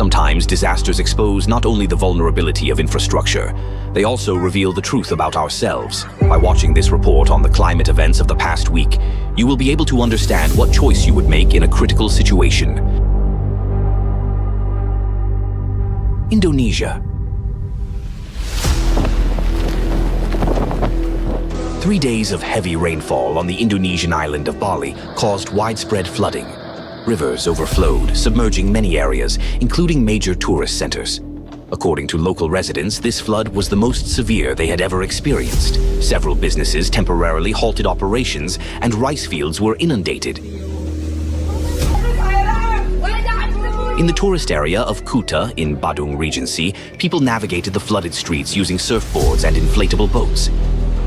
Sometimes disasters expose not only the vulnerability of infrastructure, they also reveal the truth about ourselves. By watching this report on the climate events of the past week, you will be able to understand what choice you would make in a critical situation. Indonesia. 3 days of heavy rainfall on the Indonesian island of Bali caused widespread flooding. Rivers overflowed, submerging many areas, including major tourist centers. According to local residents, this flood was the most severe they had ever experienced. Several businesses temporarily halted operations, and rice fields were inundated. In the tourist area of Kuta in Badung Regency, people navigated the flooded streets using surfboards and inflatable boats.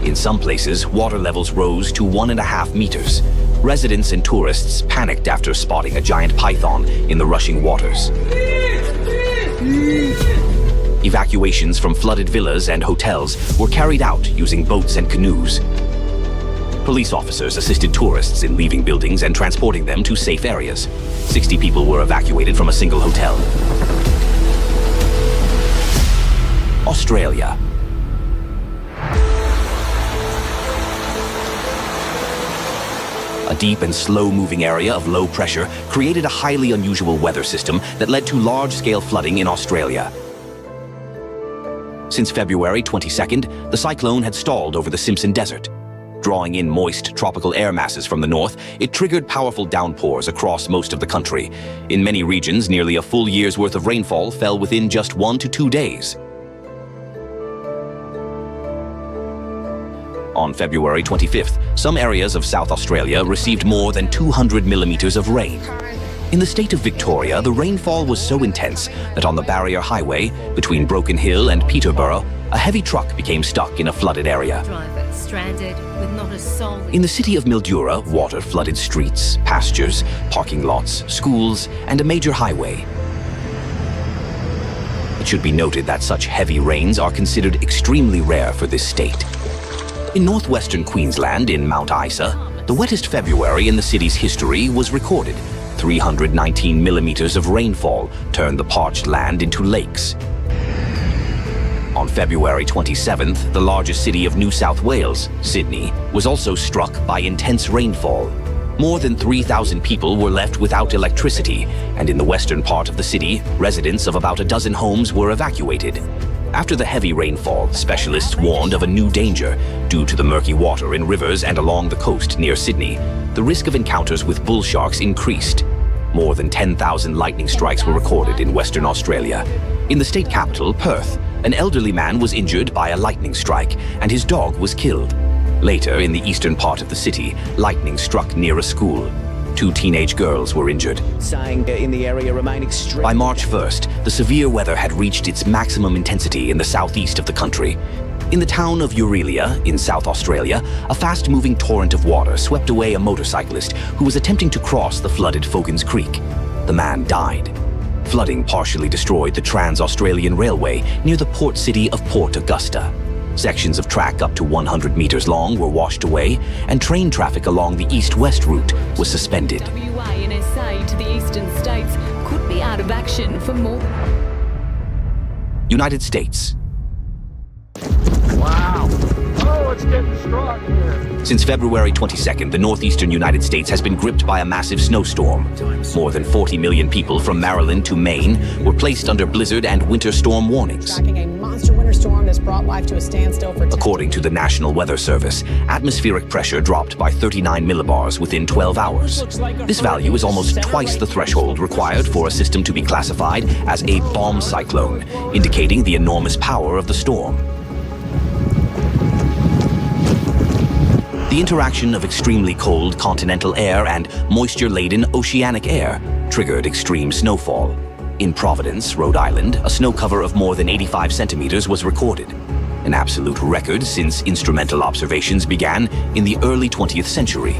In some places, water levels rose to 1.5 meters. Residents and tourists panicked after spotting a giant python in the rushing waters. Evacuations from flooded villas and hotels were carried out using boats and canoes. Police officers assisted tourists in leaving buildings and transporting them to safe areas. 60 people were evacuated from a single hotel. Australia. A deep and slow-moving area of low pressure created a highly unusual weather system that led to large-scale flooding in Australia. Since February 22nd, the cyclone had stalled over the Simpson Desert. Drawing in moist tropical air masses from the north, it triggered powerful downpours across most of the country. In many regions, nearly a full year's worth of rainfall fell within just 1 to 2 days. On February 25th, some areas of South Australia received more than 200 millimeters of rain. In the state of Victoria, the rainfall was so intense that on the Barrier Highway, between Broken Hill and Peterborough, a heavy truck became stuck in a flooded area. In the city of Mildura, water flooded streets, pastures, parking lots, schools, and a major highway. It should be noted that such heavy rains are considered extremely rare for this state. In northwestern Queensland, in Mount Isa, the wettest February in the city's history was recorded. 319 millimeters of rainfall turned the parched land into lakes. On February 27th, the largest city of New South Wales, Sydney, was also struck by intense rainfall. More than 3,000 people were left without electricity, and in the western part of the city, residents of about a dozen homes were evacuated. After the heavy rainfall, specialists warned of a new danger. Due to the murky water in rivers and along the coast near Sydney, the risk of encounters with bull sharks increased. More than 10,000 lightning strikes were recorded in Western Australia. In the state capital, Perth, an elderly man was injured by a lightning strike, and his dog was killed. Later, in the eastern part of the city, lightning struck near a school. 2 teenage girls were injured. In the area remain extreme. By March 1st, the severe weather had reached its maximum intensity in the southeast of the country. In the town of Orelia, in South Australia, a fast-moving torrent of water swept away a motorcyclist who was attempting to cross the flooded Foggins Creek. The man died. Flooding partially destroyed the Trans-Australian Railway near the port city of Port Augusta. Sections of track up to 100 meters long were washed away, and train traffic along the east-west route was suspended. WA and SA to the eastern states could be out of action for more. United States. Wow. Oh, it's getting strong here. Since February 22nd, the northeastern United States has been gripped by a massive snowstorm. More than 40 million people from Maryland to Maine were placed under blizzard and winter storm warnings. A monster winter storm that's brought life to a standstill for According to the National Weather Service, atmospheric pressure dropped by 39 millibars within 12 hours. This value is almost twice the threshold required for a system to be classified as a bomb cyclone, indicating the enormous power of the storm. The interaction of extremely cold continental air and moisture-laden oceanic air triggered extreme snowfall. In Providence, Rhode Island, a snow cover of more than 85 centimeters was recorded, an absolute record since instrumental observations began in the early 20th century.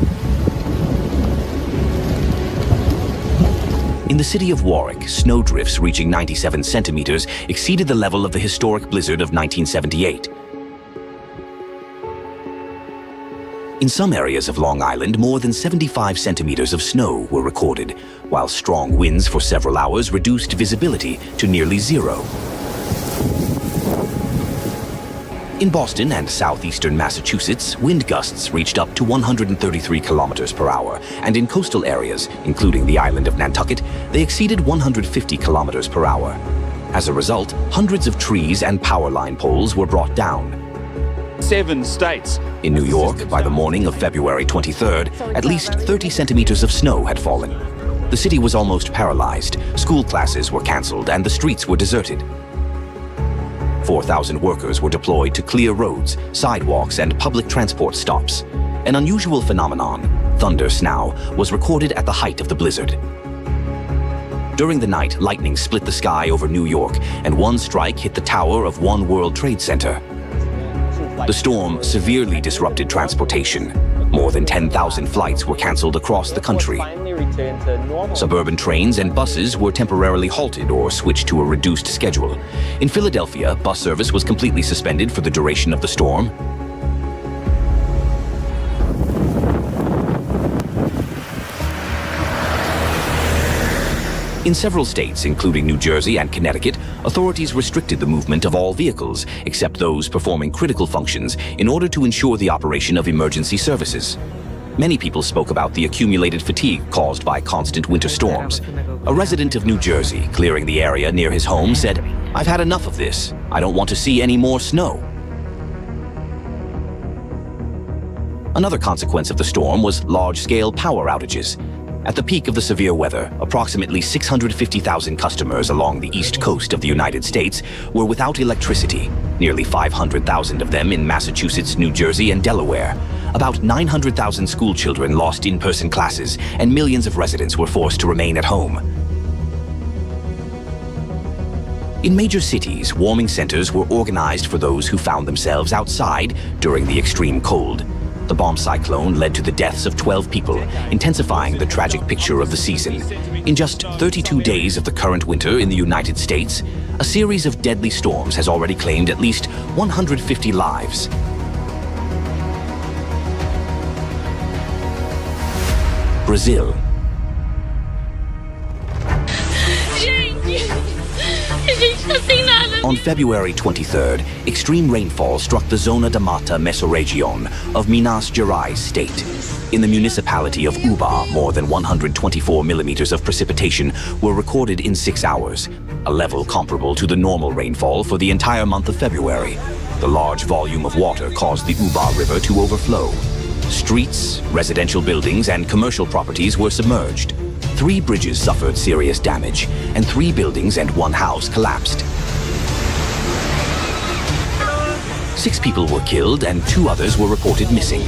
In the city of Warwick, snowdrifts reaching 97 centimeters exceeded the level of the historic blizzard of 1978. In some areas of Long Island, more than 75 centimeters of snow were recorded, while strong winds for several hours reduced visibility to nearly zero. In Boston and southeastern Massachusetts, wind gusts reached up to 133 kilometers per hour, and in coastal areas, including the island of Nantucket, they exceeded 150 kilometers per hour. As a result, hundreds of trees and power line poles were brought down. 7 states. In New York, by the morning of February 23rd, at least 30 centimeters of snow had fallen. The city was almost paralyzed, school classes were canceled, and the streets were deserted. 4,000 workers were deployed to clear roads, sidewalks, and public transport stops. An unusual phenomenon, thunder snow, was recorded at the height of the blizzard. During the night, lightning split the sky over New York, and one strike hit the tower of One World Trade Center. The storm severely disrupted transportation. More than 10,000 flights were canceled across the country. Suburban trains and buses were temporarily halted or switched to a reduced schedule. In Philadelphia, bus service was completely suspended for the duration of the storm. In several states, including New Jersey and Connecticut, authorities restricted the movement of all vehicles, except those performing critical functions, in order to ensure the operation of emergency services. Many people spoke about the accumulated fatigue caused by constant winter storms. A resident of New Jersey, clearing the area near his home, said, "I've had enough of this. I don't want to see any more snow." Another consequence of the storm was large-scale power outages. At the peak of the severe weather, approximately 650,000 customers along the east coast of the United States were without electricity, nearly 500,000 of them in Massachusetts, New Jersey, and Delaware. About 900,000 school children lost in-person classes, and millions of residents were forced to remain at home. In major cities, warming centers were organized for those who found themselves outside during the extreme cold. The bomb cyclone led to the deaths of 12 people, intensifying the tragic picture of the season. In just 32 days of the current winter in the United States, a series of deadly storms has already claimed at least 150 lives. Brazil. On February 23rd, extreme rainfall struck the Zona da Mata Mesorregion of Minas Gerais state. In the municipality of Uba, more than 124 millimeters of precipitation were recorded in 6 hours, a level comparable to the normal rainfall for the entire month of February. The large volume of water caused the Uba River to overflow. Streets, residential buildings, and commercial properties were submerged. 3 bridges suffered serious damage, and 3 buildings and 1 house collapsed. 6 people were killed and 2 others were reported missing.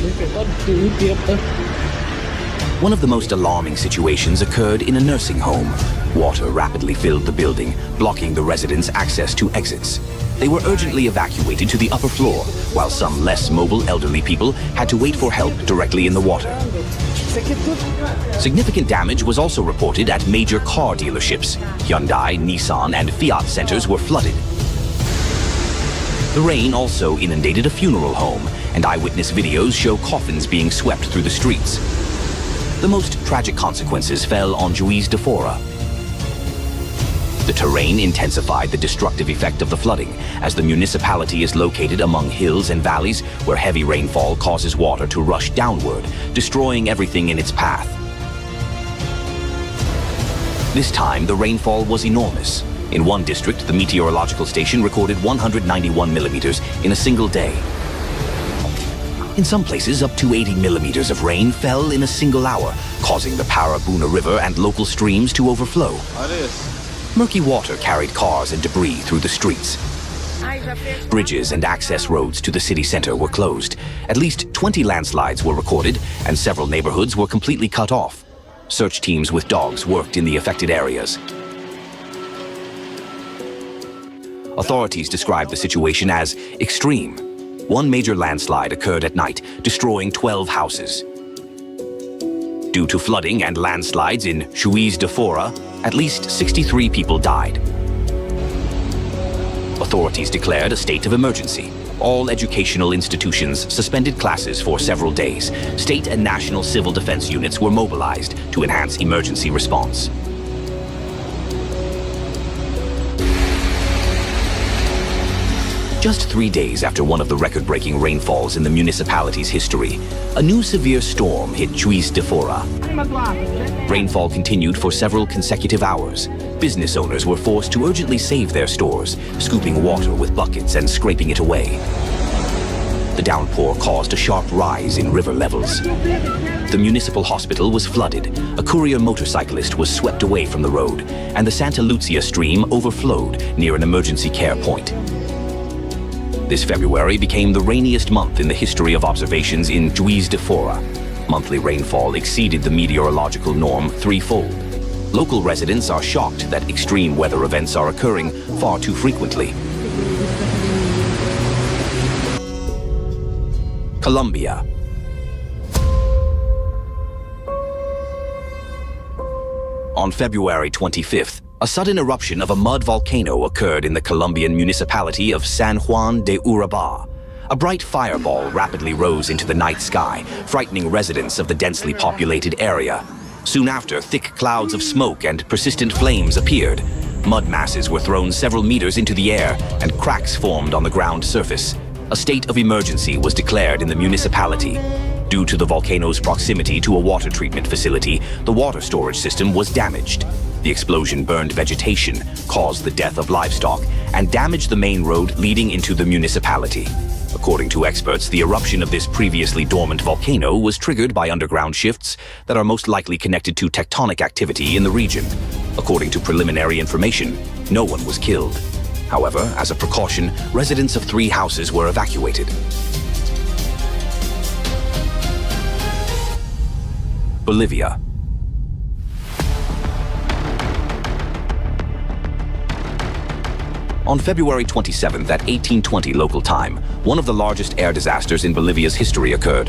One of the most alarming situations occurred in a nursing home. Water rapidly filled the building, blocking the residents' access to exits. They were urgently evacuated to the upper floor, while some less mobile elderly people had to wait for help directly in the water. Significant damage was also reported at major car dealerships. Hyundai, Nissan, and Fiat centers were flooded. The rain also inundated a funeral home, and eyewitness videos show coffins being swept through the streets. The most tragic consequences fell on Juiz de Fora. The terrain intensified the destructive effect of the flooding, as the municipality is located among hills and valleys where heavy rainfall causes water to rush downward, destroying everything in its path. This time, the rainfall was enormous. In one district, the meteorological station recorded 191 millimeters in a single day. In some places, up to 80 millimeters of rain fell in a single hour, causing the Parabuna River and local streams to overflow. Murky water carried cars and debris through the streets. Bridges and access roads to the city center were closed. At least 20 landslides were recorded, and several neighborhoods were completely cut off. Search teams with dogs worked in the affected areas. Authorities described the situation as extreme. One major landslide occurred at night, destroying 12 houses. Due to flooding and landslides in Juiz de Fora, at least 63 people died. Authorities declared a state of emergency. All educational institutions suspended classes for several days. State and national civil defense units were mobilized to enhance emergency response. Just 3 days after one of the record-breaking rainfalls in the municipality's history, a new severe storm hit Juiz de Fora. Rainfall continued for several consecutive hours. Business owners were forced to urgently save their stores, scooping water with buckets and scraping it away. The downpour caused a sharp rise in river levels. The municipal hospital was flooded, a courier motorcyclist was swept away from the road, and the Santa Lucia stream overflowed near an emergency care point. This February became the rainiest month in the history of observations in Juiz de Fora. Monthly rainfall exceeded the meteorological norm threefold. Local residents are shocked that extreme weather events are occurring far too frequently. Colombia. On February 25th, a sudden eruption of a mud volcano occurred in the Colombian municipality of San Juan de Urabá. A bright fireball rapidly rose into the night sky, frightening residents of the densely populated area. Soon after, thick clouds of smoke and persistent flames appeared. Mud masses were thrown several meters into the air, and cracks formed on the ground surface. A state of emergency was declared in the municipality. Due to the volcano's proximity to a water treatment facility, the water storage system was damaged. The explosion burned vegetation, caused the death of livestock, and damaged the main road leading into the municipality. According to experts, the eruption of this previously dormant volcano was triggered by underground shifts that are most likely connected to tectonic activity in the region. According to preliminary information, no one was killed. However, as a precaution, residents of 3 houses were evacuated. Bolivia. On February 27th at 1820 local time, one of the largest air disasters in Bolivia's history occurred.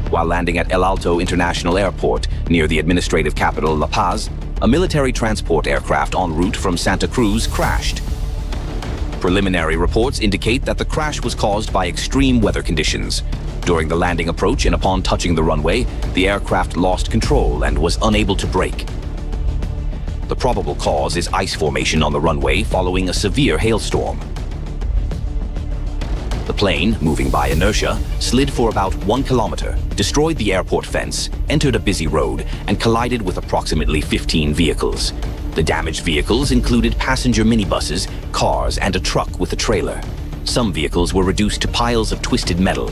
While landing at El Alto International Airport near the administrative capital La Paz, a military transport aircraft en route from Santa Cruz crashed. Preliminary reports indicate that the crash was caused by extreme weather conditions. During the landing approach and upon touching the runway, the aircraft lost control and was unable to brake. The probable cause is ice formation on the runway following a severe hailstorm. The plane, moving by inertia, slid for about 1 kilometer, destroyed the airport fence, entered a busy road, and collided with approximately 15 vehicles. The damaged vehicles included passenger minibuses, cars, and a truck with a trailer. Some vehicles were reduced to piles of twisted metal.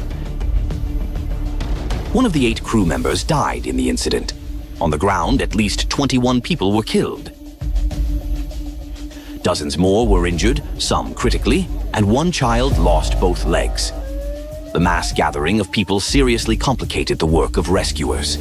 One of the 8 crew members died in the incident. On the ground, at least 21 people were killed. Dozens more were injured, some critically, and 1 child lost both legs. The mass gathering of people seriously complicated the work of rescuers.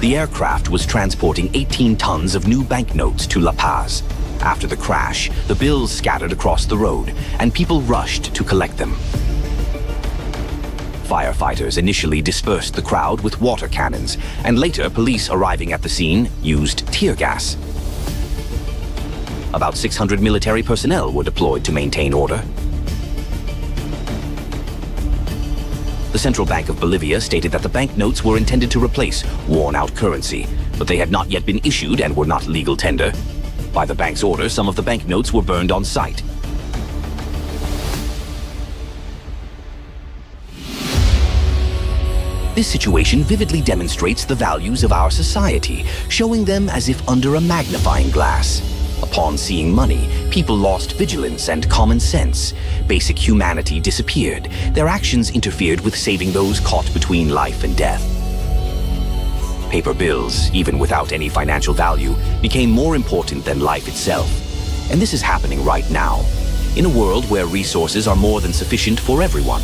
The aircraft was transporting 18 tons of new banknotes to La Paz. After the crash, the bills scattered across the road, and people rushed to collect them. Firefighters initially dispersed the crowd with water cannons, and later police arriving at the scene used tear gas. About 600 military personnel were deployed to maintain order. The Central Bank of Bolivia stated that the banknotes were intended to replace worn-out currency, but they had not yet been issued and were not legal tender. By the bank's order, some of the banknotes were burned on site. This situation vividly demonstrates the values of our society, showing them as if under a magnifying glass. Upon seeing money, people lost vigilance and common sense. Basic humanity disappeared. Their actions interfered with saving those caught between life and death. Paper bills, even without any financial value, became more important than life itself. And this is happening right now, in a world where resources are more than sufficient for everyone.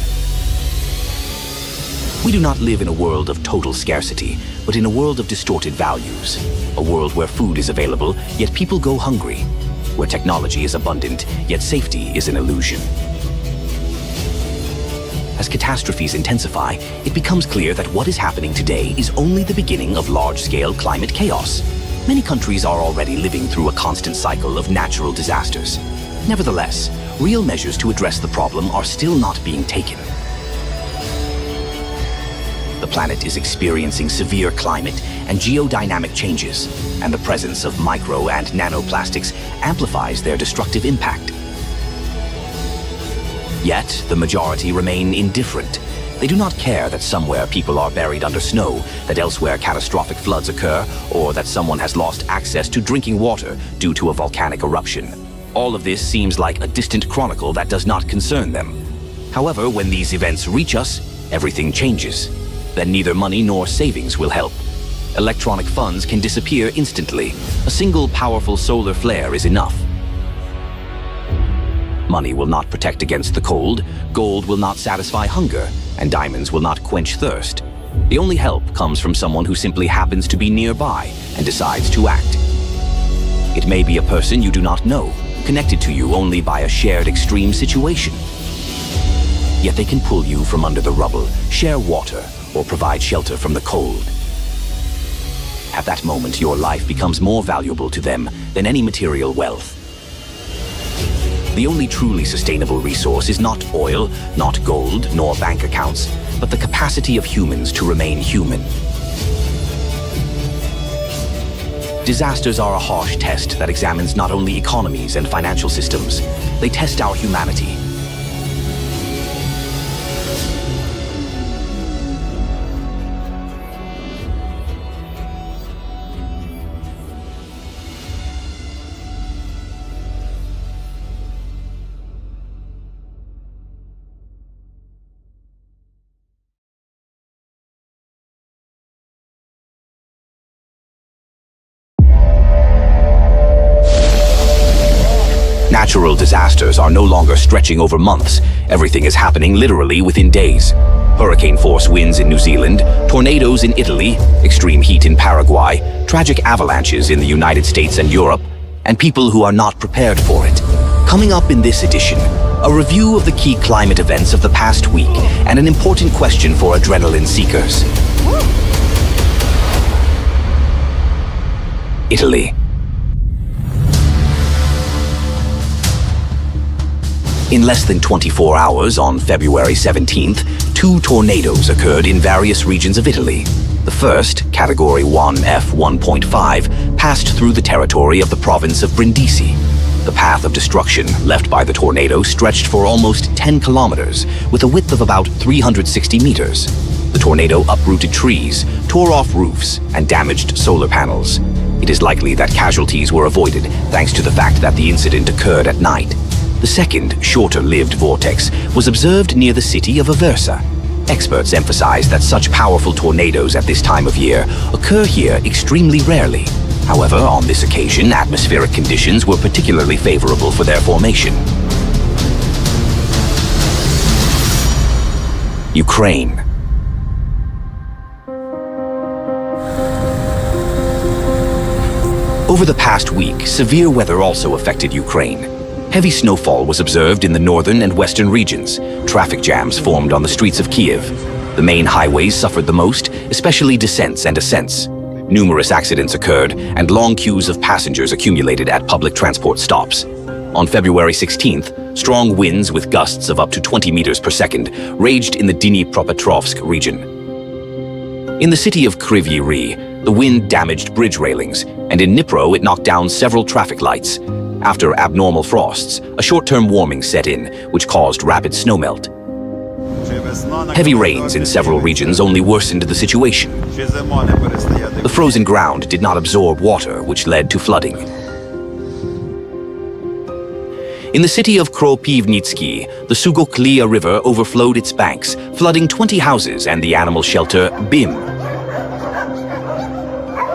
We do not live in a world of total scarcity, but in a world of distorted values. A world where food is available, yet people go hungry. Where technology is abundant, yet safety is an illusion. As catastrophes intensify, it becomes clear that what is happening today is only the beginning of large-scale climate chaos. Many countries are already living through a constant cycle of natural disasters. Nevertheless, real measures to address the problem are still not being taken. The planet is experiencing severe climate and geodynamic changes, and the presence of micro and nanoplastics amplifies their destructive impact. Yet, the majority remain indifferent. They do not care that somewhere people are buried under snow, that elsewhere catastrophic floods occur, or that someone has lost access to drinking water due to a volcanic eruption. All of this seems like a distant chronicle that does not concern them. However, when these events reach us, everything changes. Then neither money nor savings will help. Electronic funds can disappear instantly. A single powerful solar flare is enough. Money will not protect against the cold, gold will not satisfy hunger, and diamonds will not quench thirst. The only help comes from someone who simply happens to be nearby and decides to act. It may be a person you do not know, connected to you only by a shared extreme situation. Yet they can pull you from under the rubble, share water, or provide shelter from the cold. At that moment, your life becomes more valuable to them than any material wealth. The only truly sustainable resource is not oil, not gold, nor bank accounts, but the capacity of humans to remain human. Disasters are a harsh test that examines not only economies and financial systems, they test our humanity. Natural disasters are no longer stretching over months. Everything is happening literally within days. Hurricane-force winds in New Zealand, tornadoes in Italy, extreme heat in Paraguay, tragic avalanches in the United States and Europe, and people who are not prepared for it. Coming up in this edition, a review of the key climate events of the past week and an important question for adrenaline seekers. Italy. In less than 24 hours on February 17th, 2 tornadoes occurred in various regions of Italy. The first, Category 1 F1.5, passed through the territory of the province of Brindisi. The path of destruction left by the tornado stretched for almost 10 kilometers, with a width of about 360 meters. The tornado uprooted trees, tore off roofs, and damaged solar panels. It is likely that casualties were avoided thanks to the fact that the incident occurred at night. The second, shorter-lived vortex was observed near the city of Aversa. Experts emphasize that such powerful tornadoes at this time of year occur here extremely rarely. However, on this occasion, atmospheric conditions were particularly favorable for their formation. Ukraine. Over the past week, severe weather also affected Ukraine. Heavy snowfall was observed in the northern and western regions. Traffic jams formed on the streets of Kiev. The main highways suffered the most, especially descents and ascents. Numerous accidents occurred, and long queues of passengers accumulated at public transport stops. On February 16th, strong winds with gusts of up to 20 meters per second raged in the Dnipropetrovsk region. In the city of Kryvyi Rih, the wind damaged bridge railings, and in Dnipro it knocked down several traffic lights. After abnormal frosts, a short-term warming set in, which caused rapid snowmelt. Heavy rains in several regions only worsened the situation. The frozen ground did not absorb water, which led to flooding. In the city of Kropivnitsky, the Sugoklia River overflowed its banks, flooding 20 houses and the animal shelter BIM.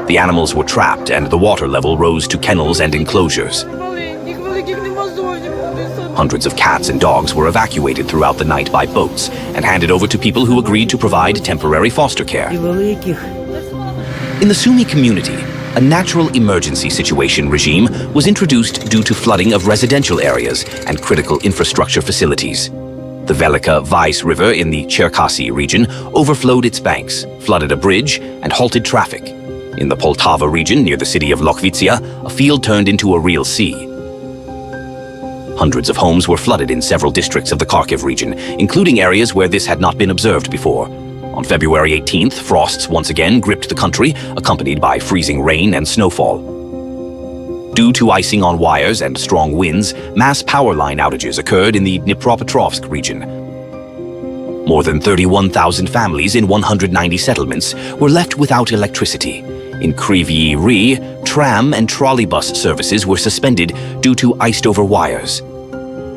The animals were trapped and the water level rose to kennels and enclosures. Hundreds of cats and dogs were evacuated throughout the night by boats and handed over to people who agreed to provide temporary foster care. In the Sumy community, a natural emergency situation regime was introduced due to flooding of residential areas and critical infrastructure facilities. The Velika Vais River in the Cherkasy region overflowed its banks, flooded a bridge, and halted traffic. In the Poltava region near the city of Lokvitia, a field turned into a real sea. Hundreds of homes were flooded in several districts of the Kharkiv region, including areas where this had not been observed before. On February 18th, frosts once again gripped the country, accompanied by freezing rain and snowfall. Due to icing on wires and strong winds, mass power line outages occurred in the Dnipropetrovsk region. More than 31,000 families in 190 settlements were left without electricity. In Kryvyi Rih, tram and trolleybus services were suspended due to iced-over wires.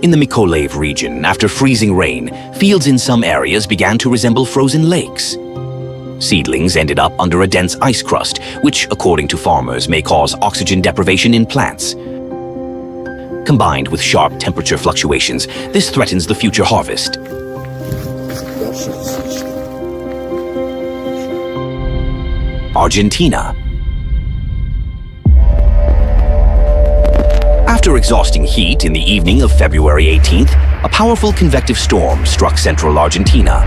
In the Mykolaiv region, after freezing rain, fields in some areas began to resemble frozen lakes. Seedlings ended up under a dense ice crust, which, according to farmers, may cause oxygen deprivation in plants. Combined with sharp temperature fluctuations, this threatens the future harvest. Argentina. After exhausting heat in the evening of February 18th, a powerful convective storm struck central Argentina.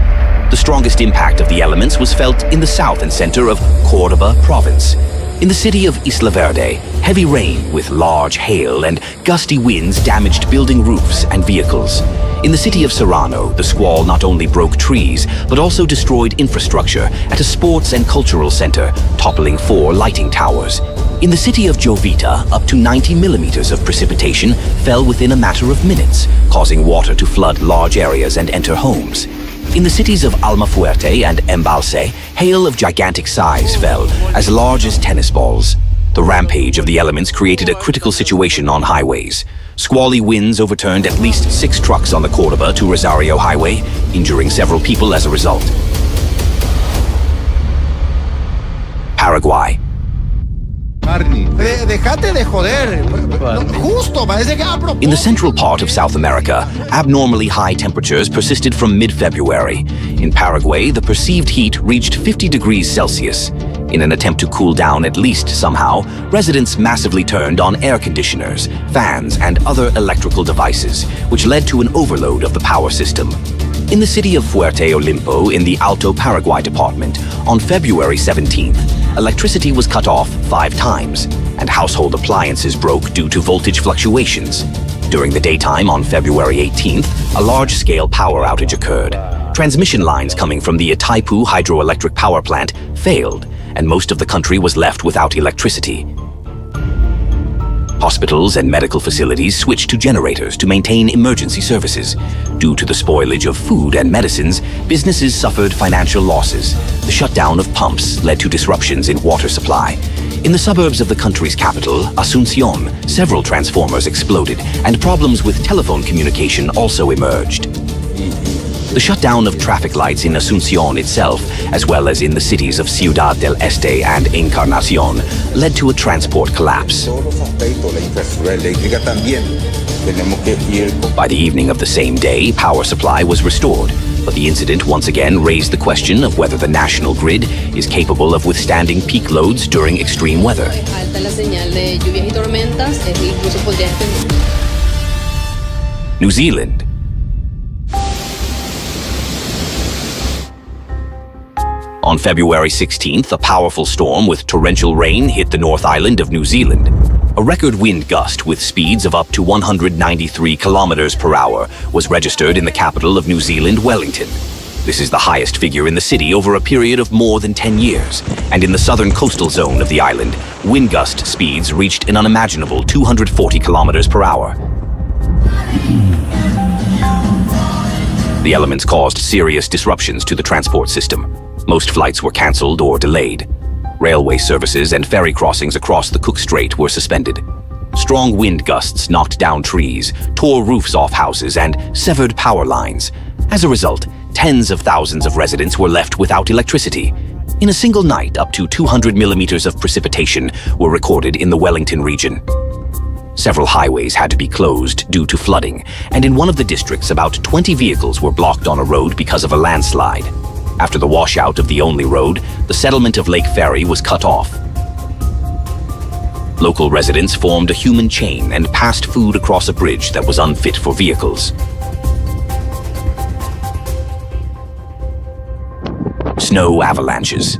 The strongest impact of the elements was felt in the south and center of Córdoba province. In the city of Isla Verde, heavy rain with large hail and gusty winds damaged building roofs and vehicles. In the city of Serrano, the squall not only broke trees, but also destroyed infrastructure at a sports and cultural center, toppling 4 lighting towers. In the city of Jovita, up to 90 millimeters of precipitation fell within a matter of minutes, causing water to flood large areas and enter homes. In the cities of Almafuerte and Embalse, hail of gigantic size fell, as large as tennis balls. The rampage of the elements created a critical situation on highways. Squally winds overturned at least 6 trucks on the Córdoba to Rosario highway, injuring several people as a result. Paraguay. In the central part of South America, abnormally high temperatures persisted from mid-February. In Paraguay, the perceived heat reached 50 degrees Celsius. In an attempt to cool down at least somehow, residents massively turned on air conditioners, fans, and other electrical devices, which led to an overload of the power system. In the city of Fuerte Olimpo in the Alto Paraguay department, on February 17th, electricity was cut off 5 times, and household appliances broke due to voltage fluctuations. During the daytime on February 18th, a large-scale power outage occurred. Transmission lines coming from the Itaipu hydroelectric power plant failed, and most of the country was left without electricity. Hospitals and medical facilities switched to generators to maintain emergency services. Due to the spoilage of food and medicines, businesses suffered financial losses. The shutdown of pumps led to disruptions in water supply. In the suburbs of the country's capital, Asunción, several transformers exploded, and problems with telephone communication also emerged. The shutdown of traffic lights in Asunción itself, as well as in the cities of Ciudad del Este and Encarnación, led to a transport collapse. By the evening of the same day, power supply was restored, but the incident once again raised the question of whether the national grid is capable of withstanding peak loads during extreme weather. New Zealand. On February 16th, a powerful storm with torrential rain hit the North Island of New Zealand. A record wind gust with speeds of up to 193 kilometers per hour was registered in the capital of New Zealand, Wellington. This is the highest figure in the city over a period of more than 10 years, and in the southern coastal zone of the island, wind gust speeds reached an unimaginable 240 kilometers per hour. The elements caused serious disruptions to the transport system. Most flights were cancelled or delayed. Railway services and ferry crossings across the Cook Strait were suspended. Strong wind gusts knocked down trees, tore roofs off houses, and severed power lines. As a result, tens of thousands of residents were left without electricity. In a single night, up to 200 millimeters of precipitation were recorded in the Wellington region. Several highways had to be closed due to flooding, and in one of the districts, about 20 vehicles were blocked on a road because of a landslide. After the washout of the only road, the settlement of Lake Ferry was cut off. Local residents formed a human chain and passed food across a bridge that was unfit for vehicles. Snow avalanches.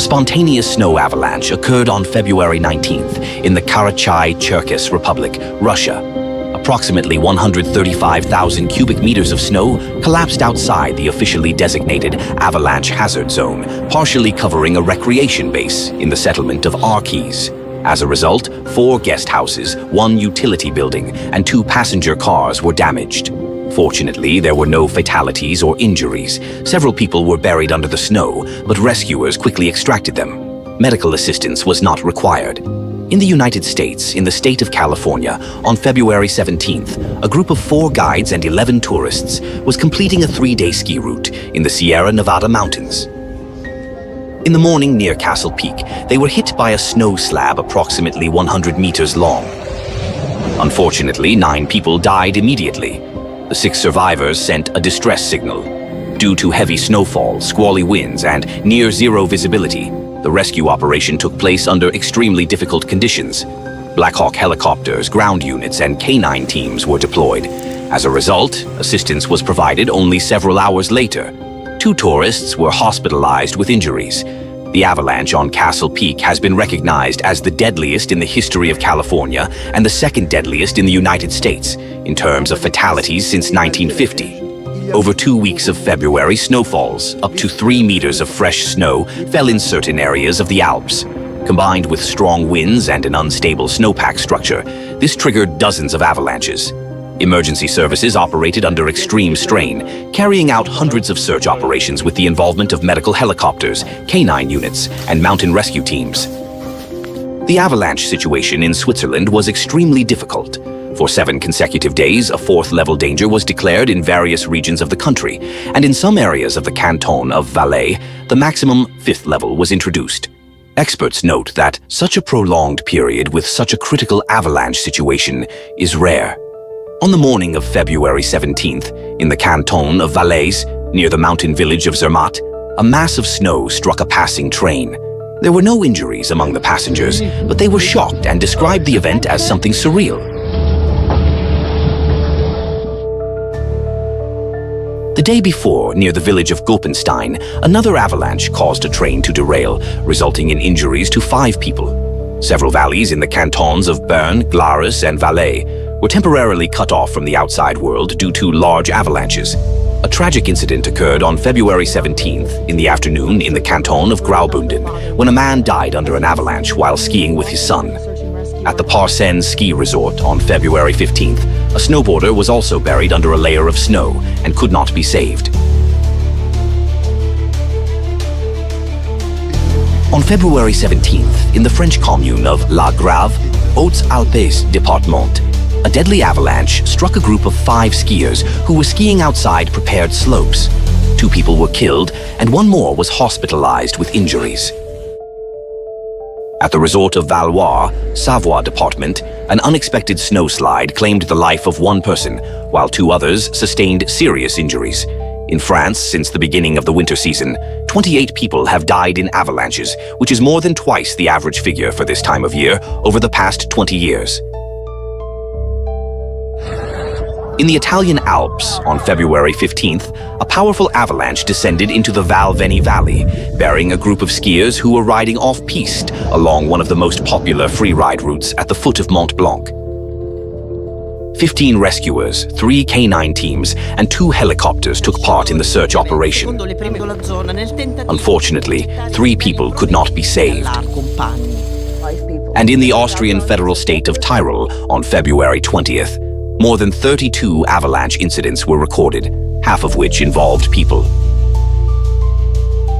A spontaneous snow avalanche occurred on February 19th in the Karachay-Cherkess Republic, Russia. Approximately 135,000 cubic meters of snow collapsed outside the officially designated avalanche hazard zone, partially covering a recreation base in the settlement of Arkeys. As a result, 4 guest houses, 1 utility building, and 2 passenger cars were damaged. Fortunately, there were no fatalities or injuries. Several people were buried under the snow, but rescuers quickly extracted them. Medical assistance was not required. In the United States, in the state of California, on February 17th, a group of 4 guides and 11 tourists was completing a 3-day ski route in the Sierra Nevada mountains. In the morning near Castle Peak, they were hit by a snow slab approximately 100 meters long. Unfortunately, 9 people died immediately. The 6 survivors sent a distress signal. Due to heavy snowfall, squally winds, and near-zero visibility, the rescue operation took place under extremely difficult conditions. Black Hawk helicopters, ground units, and canine teams were deployed. As a result, assistance was provided only several hours later. 2 tourists were hospitalized with injuries. The avalanche on Castle Peak has been recognized as the deadliest in the history of California and the 2nd deadliest in the United States, in terms of fatalities since 1950. Over 2 weeks of February, snowfalls, up to 3 meters of fresh snow, fell in certain areas of the Alps. Combined with strong winds and an unstable snowpack structure, this triggered dozens of avalanches. Emergency services operated under extreme strain, carrying out hundreds of search operations with the involvement of medical helicopters, canine units, and mountain rescue teams. The avalanche situation in Switzerland was extremely difficult. For 7 consecutive days, a 4th-level danger was declared in various regions of the country, and in some areas of the canton of Valais, the maximum 5th level was introduced. Experts note that such a prolonged period with such a critical avalanche situation is rare. On the morning of February 17th, in the canton of Valais, near the mountain village of Zermatt, a mass of snow struck a passing train. There were no injuries among the passengers, but they were shocked and described the event as something surreal. The day before, near the village of Gopenstein, another avalanche caused a train to derail, resulting in injuries to 5 people. Several valleys in the cantons of Bern, Glarus, and Valais were temporarily cut off from the outside world due to large avalanches. A tragic incident occurred on February 17th in the afternoon in the canton of Graubünden, when a man died under an avalanche while skiing with his son. At the Parsen ski resort on February 15th, a snowboarder was also buried under a layer of snow and could not be saved. On February 17th, in the French commune of La Grave, Hautes-Alpes Département, a deadly avalanche struck a group of 5 skiers who were skiing outside prepared slopes. 2 people were killed, and 1 more was hospitalized with injuries. At the resort of Valois, Savoie Department, an unexpected snowslide claimed the life of 1 person, while 2 others sustained serious injuries. In France, since the beginning of the winter season, 28 people have died in avalanches, which is more than twice the average figure for this time of year over the past 20 years. In the Italian Alps, on February 15th, a powerful avalanche descended into the Val Veni Valley, bearing a group of skiers who were riding off-piste along one of the most popular free-ride routes at the foot of Mont Blanc. 15 rescuers, 3 canine teams, and 2 helicopters took part in the search operation. Unfortunately, 3 people could not be saved. And in the Austrian federal state of Tyrol, on February 20th, more than 32 avalanche incidents were recorded, half of which involved people.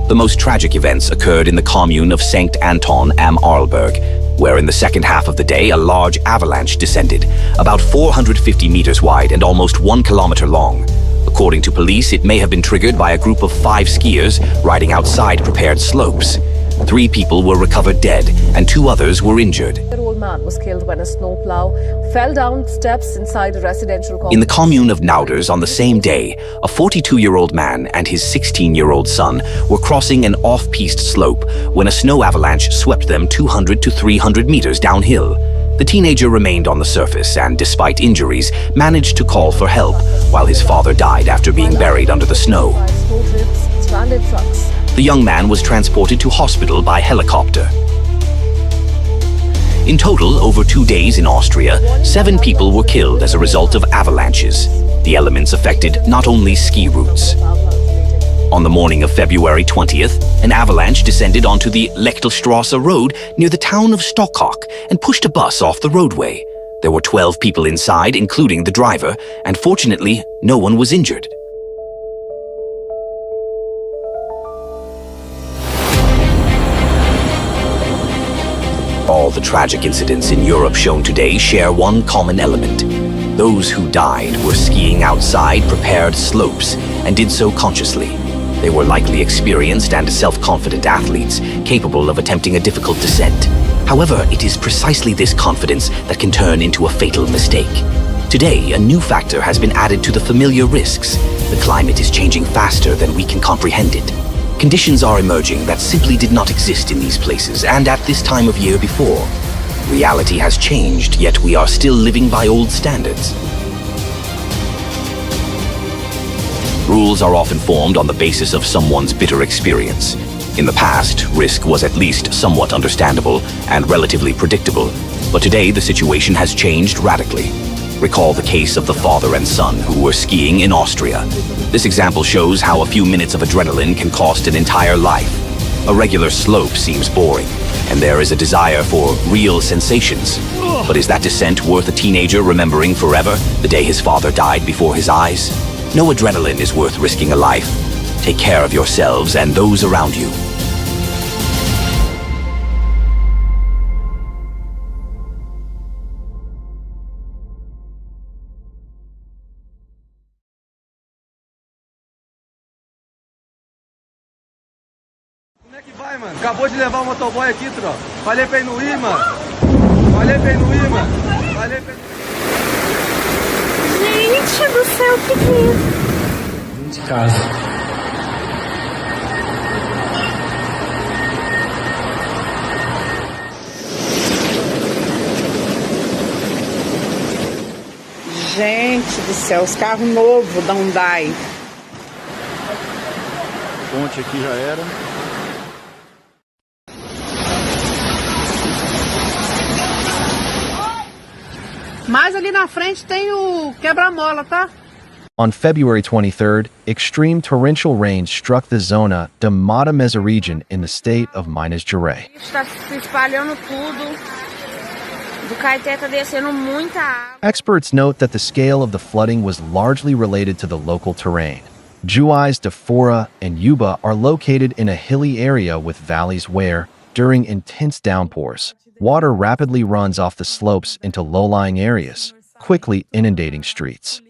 The most tragic events occurred in the commune of St. Anton am Arlberg, where in the second half of the day a large avalanche descended, about 450 meters wide and almost 1 kilometer long. According to police, it may have been triggered by a group of 5 skiers riding outside prepared slopes. 3 people were recovered dead, and 2 others were injured. An old man was killed when a snowplow fell down steps inside a residential complex. In the commune of Nauders on the same day, a 42-year-old man and his 16-year-old son were crossing an off-piste slope when a snow avalanche swept them 200 to 300 meters downhill. The teenager remained on the surface and, despite injuries, managed to call for help, while his father died after being buried under the snow. Stranded trucks The young man was transported to hospital by helicopter. In total, over 2 days in Austria, 7 people were killed as a result of avalanches. The elements affected not only ski routes. On the morning of February 20th, an avalanche descended onto the Lechtelstrasse road near the town of Stockhock and pushed a bus off the roadway. There were 12 people inside, including the driver, and fortunately, no one was injured. All the tragic incidents in Europe shown today share one common element. Those who died were skiing outside prepared slopes and did so consciously. They were likely experienced and self-confident athletes capable of attempting a difficult descent. However, it is precisely this confidence that can turn into a fatal mistake. Today, a new factor has been added to the familiar risks. The climate is changing faster than we can comprehend it. Conditions are emerging that simply did not exist in these places and at this time of year before. Reality has changed, yet we are still living by old standards. Rules are often formed on the basis of someone's bitter experience. In the past, risk was at least somewhat understandable and relatively predictable, but today the situation has changed radically. Recall the case of the father and son who were skiing in Austria. This example shows how a few minutes of adrenaline can cost an entire life. A regular slope seems boring, and there is a desire for real sensations. But is that descent worth a teenager remembering forever the day his father died before his eyes? No adrenaline is worth risking a life. Take care of yourselves and those around you. Como é que vai, mano? Acabou de levar o motoboy aqui, tropa. Falei pra ele não ir, mano. Falei pra ele não ir, mano. Falei pra ele... Gente do céu, que medo. De casa. Gente do céu, os carros novos da Hyundai. Ponte aqui já era. Mas ali na frente tem o quebra-mola, tá? On February 23rd, extreme torrential rain struck the zona de Mata region in the state of Minas Gerais. Está se espalhando tudo. Do Caeté tá descendo muita água. Experts note that the scale of the flooding was largely related to the local terrain. Juiz de Fora and Uba are located in a hilly area with valleys where, during intense downpours, water rapidly runs off the slopes into low-lying areas, quickly inundating streets.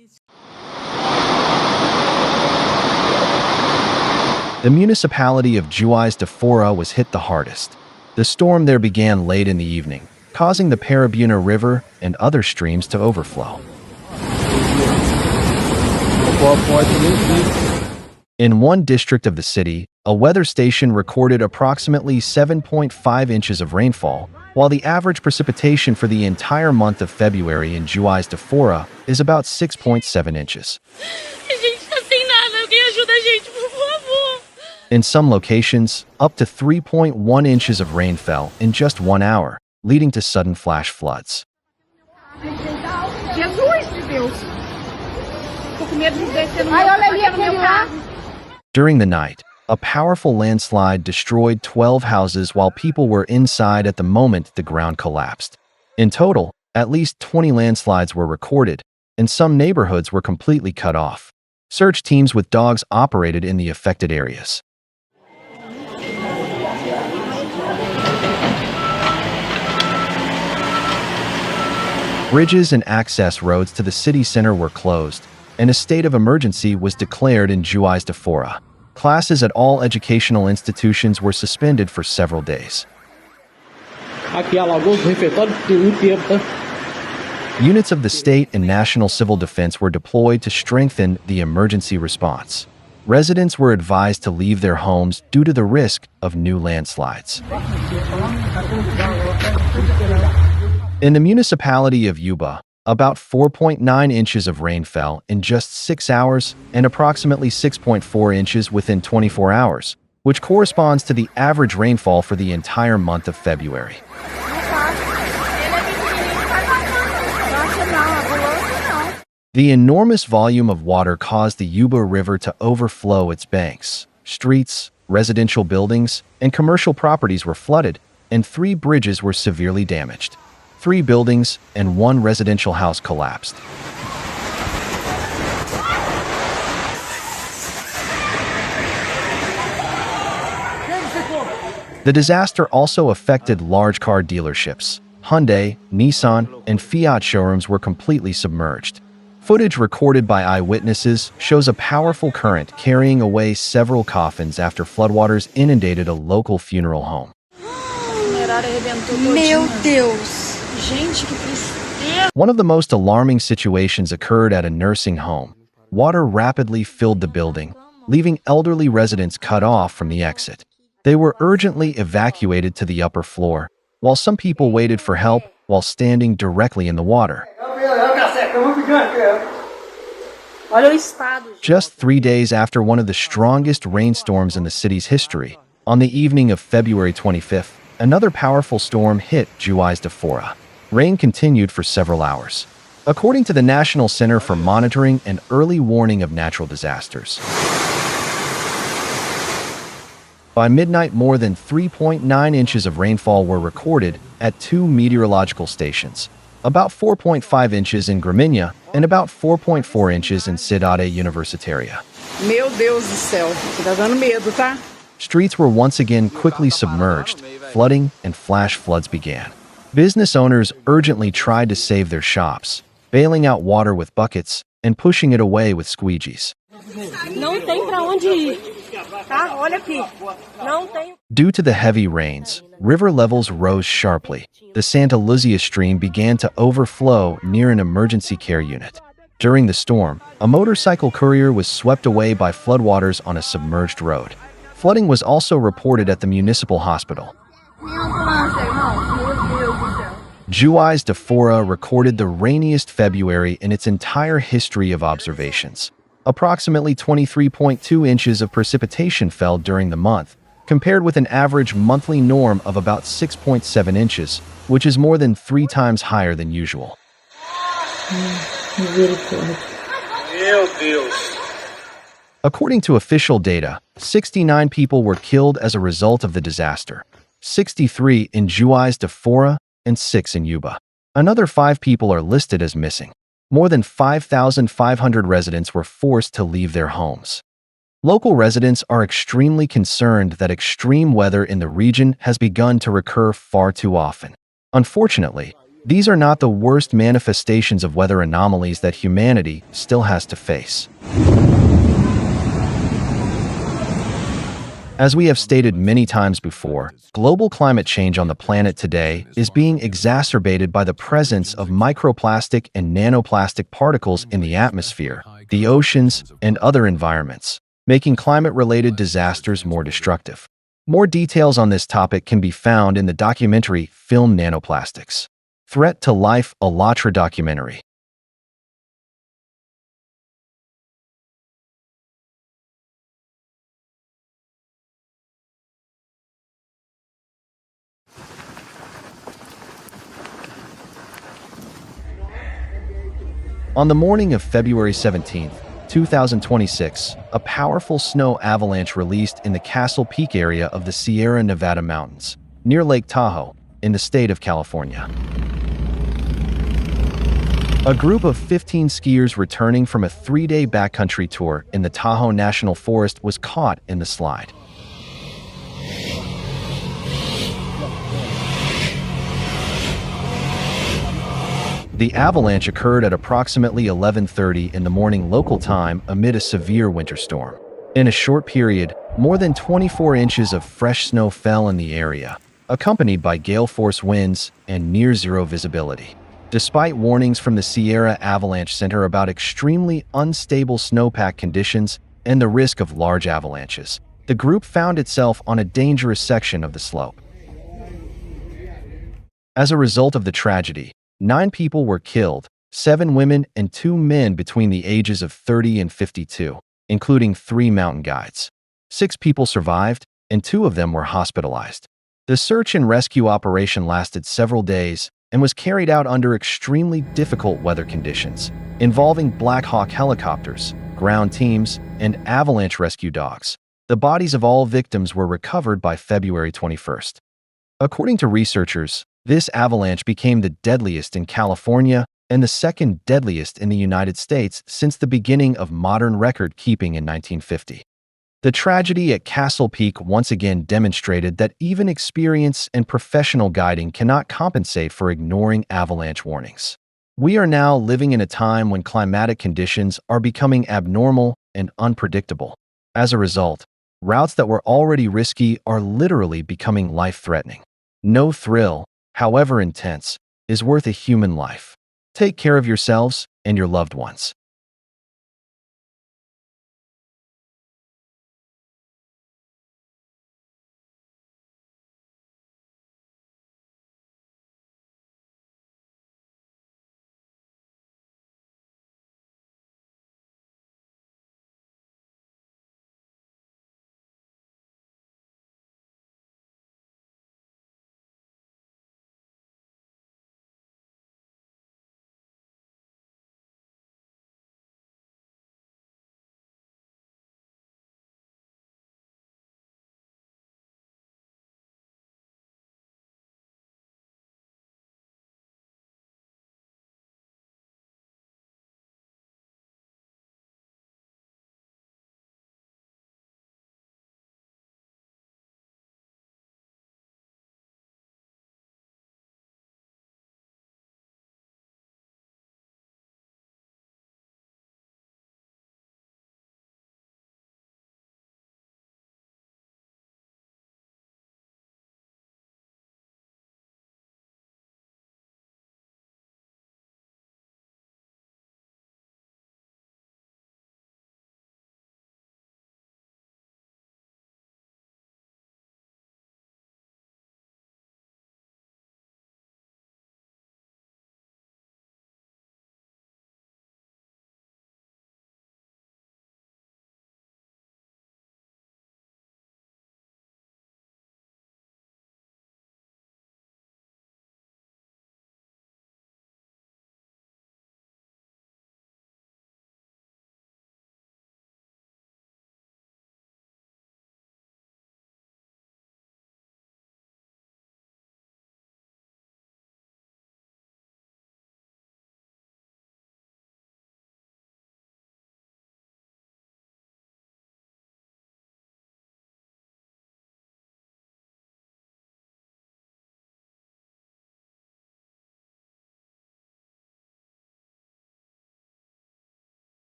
The municipality of Juiz de Fora was hit the hardest. The storm there began late in the evening, causing the Paraibuna River and other streams to overflow. In one district of the city, a weather station recorded approximately 7.5 inches of rainfall, while the average precipitation for the entire month of February in Juiz de Fora is about 6.7 inches. In some locations, up to 3.1 inches of rain fell in just 1 hour, leading to sudden flash floods. During the night, a powerful landslide destroyed 12 houses while people were inside at the moment the ground collapsed. In total, at least 20 landslides were recorded, and some neighborhoods were completely cut off. Search teams with dogs operated in the affected areas. Bridges and access roads to the city center were closed, and a state of emergency was declared in Juiz de Fora. Classes at all educational institutions were suspended for several days. Units of the state and national civil defense were deployed to strengthen the emergency response. Residents were advised to leave their homes due to the risk of new landslides. In the municipality of Uba, about 4.9 inches of rain fell in just 6 hours and approximately 6.4 inches within 24 hours, which corresponds to the average rainfall for the entire month of February. The enormous volume of water caused the Yuba River to overflow its banks. Streets, residential buildings, and commercial properties were flooded, and 3 bridges were severely damaged. 3 buildings and 1 residential house collapsed. The disaster also affected large car dealerships. Hyundai, Nissan, and Fiat showrooms were completely submerged. Footage recorded by eyewitnesses shows a powerful current carrying away several coffins after floodwaters inundated a local funeral home. Meu Deus! Gente, que tristeza! One of the most alarming situations occurred at a nursing home. Water rapidly filled the building, leaving elderly residents cut off from the exit. They were urgently evacuated to the upper floor, while some people waited for help while standing directly in the water. Just 3 days after one of the strongest rainstorms in the city's history, on the evening of February 25th, another powerful storm hit Juiz de Fora. Rain continued for several hours. According to the National Center for Monitoring and Early Warning of Natural Disasters, by midnight, more than 3.9 inches of rainfall were recorded at 2 meteorological stations, about 4.5 inches in Gramínea and about 4.4 inches in Cidade Universitaria. Meu Deus do céu, tá dando medo, tá? Streets were once again quickly submerged, flooding and flash floods began. Business owners urgently tried to save their shops, bailing out water with buckets and pushing it away with squeegees. Não tem pra onde ir. Tá? Olha aqui. Não tem. Due to the heavy rains, river levels rose sharply. The Santa Luzia stream began to overflow near an emergency care unit. During the storm, a motorcycle courier was swept away by floodwaters on a submerged road. Flooding was also reported at the municipal hospital. Juiz de Fora recorded the rainiest February in its entire history of observations. Approximately 23.2 inches of precipitation fell during the month, compared with an average monthly norm of about 6.7 inches, which is more than 3 times higher than usual. According to official data, 69 people were killed as a result of the disaster, 63 in Juiz de Fora and 6 in Yuba. Another 5 people are listed as missing. More than 5,500 residents were forced to leave their homes. Local residents are extremely concerned that extreme weather in the region has begun to recur far too often. Unfortunately, these are not the worst manifestations of weather anomalies that humanity still has to face. As we have stated many times before, global climate change on the planet today is being exacerbated by the presence of microplastic and nanoplastic particles in the atmosphere, the oceans, and other environments, making climate-related disasters more destructive. More details on this topic can be found in the documentary film Nanoplastics. Threat to Life, a Latra documentary. On the morning of February 17, 2026, a powerful snow avalanche released in the Castle Peak area of the Sierra Nevada mountains, near Lake Tahoe, in the state of California. A group of 15 skiers returning from a 3-day backcountry tour in the Tahoe National Forest was caught in the slide. The avalanche occurred at approximately 11:30 in the morning local time amid a severe winter storm. In a short period, more than 24 inches of fresh snow fell in the area, accompanied by gale force winds and near-zero visibility. Despite warnings from the Sierra Avalanche Center about extremely unstable snowpack conditions and the risk of large avalanches, the group found itself on a dangerous section of the slope. As a result of the tragedy, 9 people were killed, 7 women and 2 men between the ages of 30 and 52, including 3 mountain guides. 6 people survived, and 2 of them were hospitalized. The search and rescue operation lasted several days and was carried out under extremely difficult weather conditions, involving Black Hawk helicopters, ground teams, and avalanche rescue dogs. The bodies of all victims were recovered by February 21st. According to researchers, this avalanche became the deadliest in California and the second deadliest in the United States since the beginning of modern record-keeping in 1950. The tragedy at Castle Peak once again demonstrated that even experience and professional guiding cannot compensate for ignoring avalanche warnings. We are now living in a time when climatic conditions are becoming abnormal and unpredictable. As a result, routes that were already risky are literally becoming life-threatening. No thrill, however intense, is worth a human life. Take care of yourselves and your loved ones.